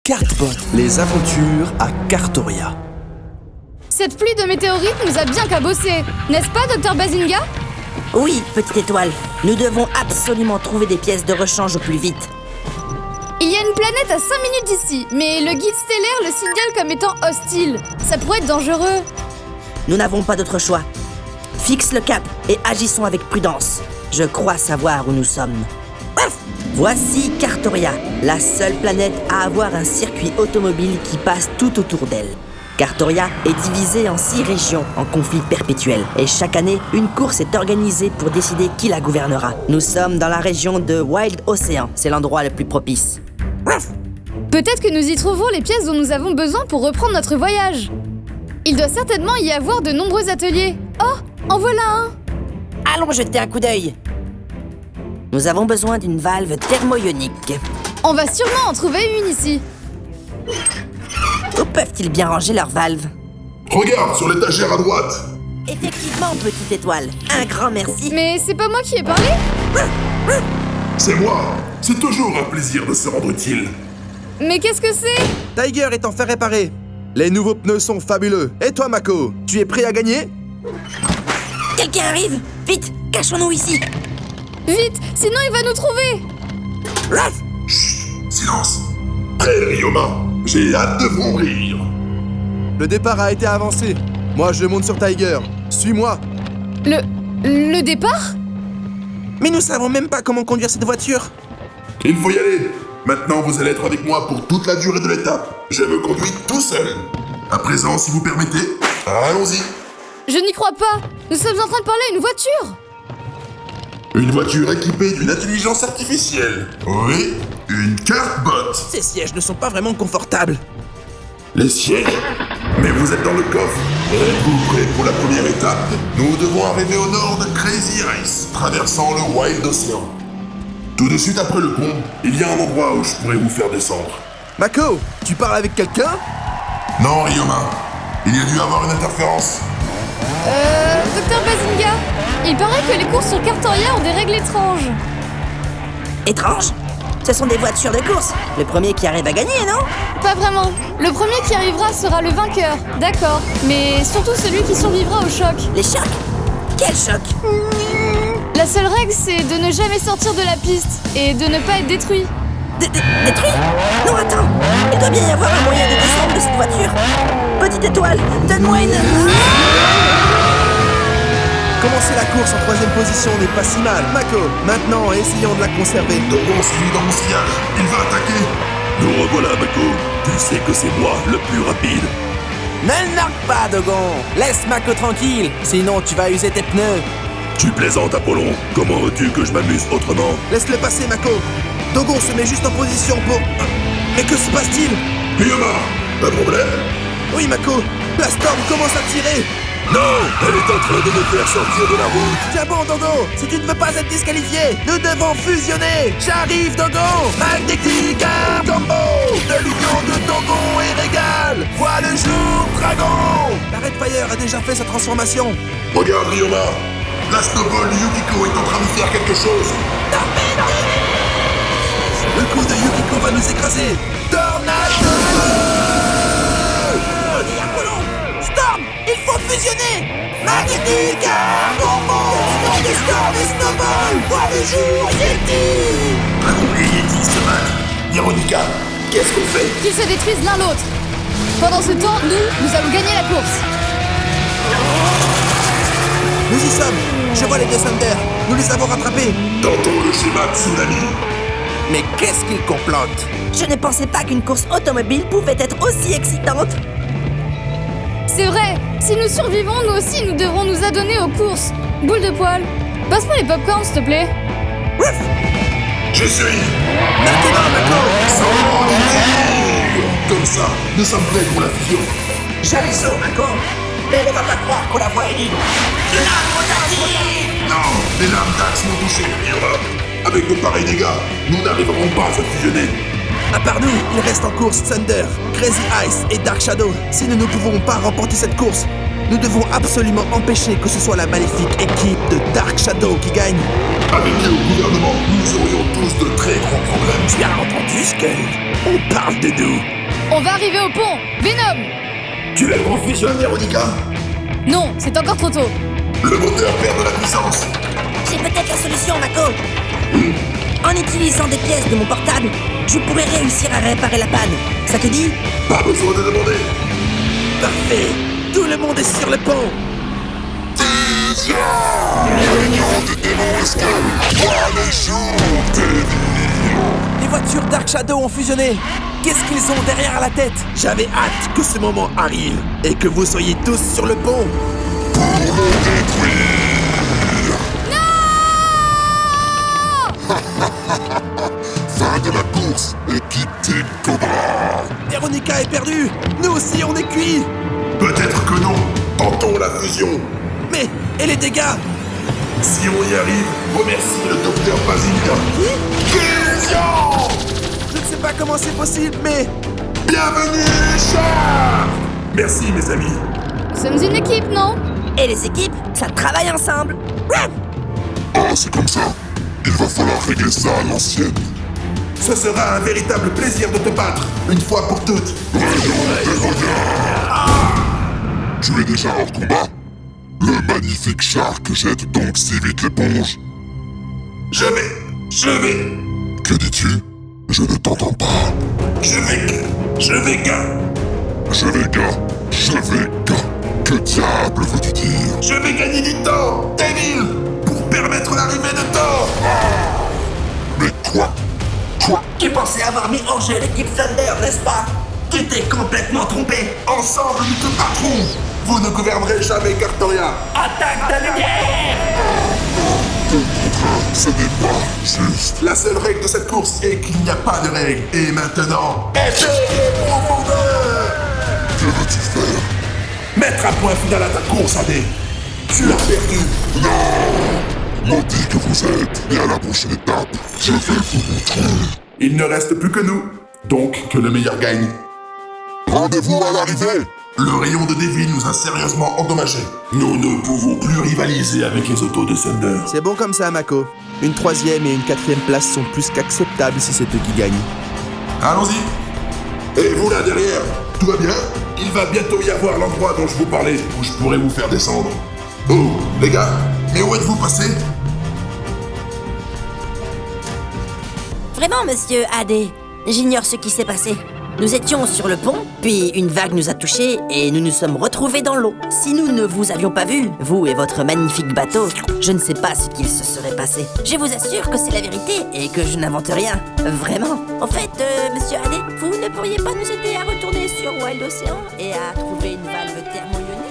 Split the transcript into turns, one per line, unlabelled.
Cartbot, les aventures à Cartoria.
Cette pluie de météorites nous a bien cabossé, n'est-ce pas, Dr Bazinga?
Oui, petite étoile. Nous devons absolument trouver des pièces de rechange au plus vite.
Il y a une planète à 5 minutes d'ici, mais le guide stellaire le signale comme étant hostile. Ça pourrait être dangereux.
Nous n'avons pas d'autre choix. Fixe le cap et agissons avec prudence. Je crois savoir où nous sommes. Voici Cartoria, la seule planète à avoir un circuit automobile qui passe tout autour d'elle. Cartoria est divisée en 6 régions en conflit perpétuel. Et chaque année, une course est organisée pour décider qui la gouvernera. Nous sommes dans la région de Wild Ocean. C'est l'endroit le plus propice.
Peut-être que nous y trouverons les pièces dont nous avons besoin pour reprendre notre voyage. Il doit certainement y avoir de nombreux ateliers. Oh, en voilà un!
Allons jeter un coup d'œil. Nous avons besoin d'une valve thermoionique.
On va sûrement en trouver une ici.
Où peuvent-ils bien ranger leurs valves?
Regarde sur l'étagère à droite.
Effectivement, petite étoile. Un grand merci.
Mais c'est pas moi qui ai parlé?
C'est moi. C'est toujours un plaisir de se rendre utile.
Mais qu'est-ce que c'est?
Tiger est en fait réparé. Les nouveaux pneus sont fabuleux. Et toi, Mako, tu es prêt à gagner?
Quelqu'un arrive! Vite, cachons-nous ici!
Vite, sinon il va nous trouver!
Chut, silence. Prêt, Ryoma. J'ai hâte de vous rire.
Le départ a été avancé. Moi, je monte sur Tiger. Suis-moi.
Le départ?
Mais nous savons même pas comment conduire cette voiture.
Il faut y aller. Maintenant, vous allez être avec moi pour toute la durée de l'étape. Je me conduis tout seul. À présent, si vous permettez, allons-y.
Je n'y crois pas! Nous sommes en train de parler à une voiture!
Une voiture équipée d'une intelligence artificielle. Oui, une Cartbot.
Ces sièges ne sont pas vraiment confortables.
Les sièges? Mais vous êtes dans le coffre. Êtes-vous prêts pour la première étape? Nous devons arriver au nord de Crazy Ice, traversant le Wild Ocean. Tout de suite après le pont, il y a un endroit où je pourrais vous faire descendre.
Mako, tu parles avec quelqu'un?
Non, Ryoma. Il y a dû avoir une interférence.
Dr Bazinga, il paraît que les courses sur Cartoria ont des règles étranges.
Étrange? Ce sont des voitures de course. Le premier qui arrive à gagner, non?
Pas vraiment. Le premier qui arrivera sera le vainqueur, d'accord. Mais surtout celui qui survivra au choc.
Les chocs? Quel choc?
La seule règle, c'est de ne jamais sortir de la piste et de ne pas être détruit.
Détruit? Non, attends. Il doit bien y avoir un moyen de descendre de cette voiture. Petite étoile, donne-moi une...
Commencer la course en 3ème position n'est pas si mal. Mako, maintenant, essayons de la conserver.
Dogon suit dans mon sillage. Il va attaquer. Nous revoilà, Mako. Tu sais que c'est moi le plus rapide.
Ne le nargue pas, Dogon. Laisse Mako tranquille, sinon tu vas user tes pneus.
Tu plaisantes, Apollon. Comment veux-tu que je m'amuse autrement?
Laisse-le passer, Mako. Dogon se met juste en position pour... Mais que se passe-t-il?
Ryoma, pas de problème?
Oui, Mako, la Storm commence à tirer.
Non, elle est en train de me faire sortir de la route.
Tiens bon, Dogo, si tu ne veux pas être disqualifié, nous devons fusionner. J'arrive, Dogo. Magnétique combo de l'union de Dogon et Régal. Vois le jour, dragon. La Redfire a déjà fait sa transformation.
Regarde, Ryoma. La snowball de Yukiko est en train de faire quelque chose.
Le coup de Yukiko va nous écraser. Tornado. Storm, il faut fusionner. Magnétique combo union de Storm et Snowball. Vois le jour, Yeti.
Dragon et Yeti se battent. Véronica, qu'est-ce qu'on fait?
Qu'ils se détruisent l'un l'autre. Pendant ce temps, nous allons gagner la course.
Nous y sommes. Je vois les deux Thunder. Nous les avons rattrapés.
Tentons le schéma Tsunami.
Mais qu'est-ce qu'ils complotent?
Je ne pensais pas qu'une course automobile pouvait être aussi excitante.
C'est vrai, si nous survivons, nous aussi, nous devrons nous adonner aux courses. Boule de poil, passe-moi les popcorns, s'il te plaît.
Je suis
Maintenant, Mako.
sans tir. Comme ça, nous sommes prêts pour la fusion.
J'allais sur Mako. Mais on va pas croire qu'on la voit élite.
Non, les lames d'Axe m'ont touché, Ryoma. Avec de pareils dégâts, nous n'arriverons pas à fusionner.
À part nous, il reste en course Thunder, Crazy Ice et Dark Shadow. Si nous ne pouvons pas remporter cette course, nous devons absolument empêcher que ce soit la maléfique équipe de Dark Shadow qui gagne.
Avec eux au gouvernement, nous aurions tous de très grands problèmes.
Tu as entendu, Skull? On parle de nous.
On va arriver au pont! Venom!
Tu es grand fusion, Véronica?
Non, c'est encore trop tôt.
Le moteur perd de la puissance.
J'ai peut-être la solution, Mako. En utilisant des pièces de mon portable, je pourrais réussir à réparer la panne. Ça te dit?
Pas besoin de demander.
Parfait! Tout le monde est sur le pont! Les voitures Dark Shadow ont fusionné! Qu'est-ce qu'ils ont derrière la tête? J'avais hâte que ce moment arrive et que vous soyez tous sur le pont!
Fin de la course, équipe Team Cobra.
Véronica est perdue! Nous aussi on est cuits!
Peut-être que non. Tentons la fusion.
Mais, et les dégâts?
Si on y arrive, remercie le docteur Basilica. Fusion!
Je ne sais pas comment c'est possible, mais...
Bienvenue, Char! Merci, mes amis.
Nous sommes une équipe, non?
Et les équipes, ça travaille ensemble.
Ah, c'est comme ça. Il va falloir régler ça à l'ancienne.
Ce sera un véritable plaisir de te battre, une fois pour toutes!
Tu es déjà hors combat? Le magnifique char que jette donc si vite l'éponge. Je vais. Que dis-tu? Je ne t'entends pas. Je vais gars. Que diable veux-tu dire? Je vais gagner du temps, Devil, pour permettre l'arrivée de Thor. Mais quoi?
Tu pensais avoir mis en jeu l'équipe Thunder, n'est-ce pas? Tu t'es complètement trompé.
Ensemble, nous te battrons. Vous ne gouvernerez jamais Cartoria.
Attaque de lumière!
Ce n'est pas juste. La seule règle de cette course est qu'il n'y a pas de règle. Et maintenant, essayez profondeur. Que veux-tu faire?
Mettre un point final à ta course, AD!
Tu as perdu. Non. Maudit que vous êtes. Et à la prochaine étape, je vais vous montrer.
Il ne reste plus que nous, donc que le meilleur gagne.
Rendez-vous à l'arrivée. Le rayon de Devil nous a sérieusement endommagés. Nous ne pouvons plus rivaliser avec les autos de Thunder.
C'est bon comme ça, Mako. Une 3e et une 4e place sont plus qu'acceptables si c'est eux qui gagnent.
Allons-y. Et vous là derrière, tout va bien? Il va bientôt y avoir l'endroit dont je vous parlais, où je pourrais vous faire descendre. Oh, les gars, mais où êtes-vous passés?
Vraiment, monsieur AD, j'ignore ce qui s'est passé. Nous étions sur le pont, puis une vague nous a touchés et nous nous sommes retrouvés dans l'eau. Si nous ne vous avions pas vu, vous et votre magnifique bateau, je ne sais pas ce qu'il se serait passé. Je vous assure que c'est la vérité et que je n'invente rien. Vraiment. En fait, monsieur AD, vous ne pourriez pas nous aider à retourner sur Wild Ocean et à trouver une valve thermoionique?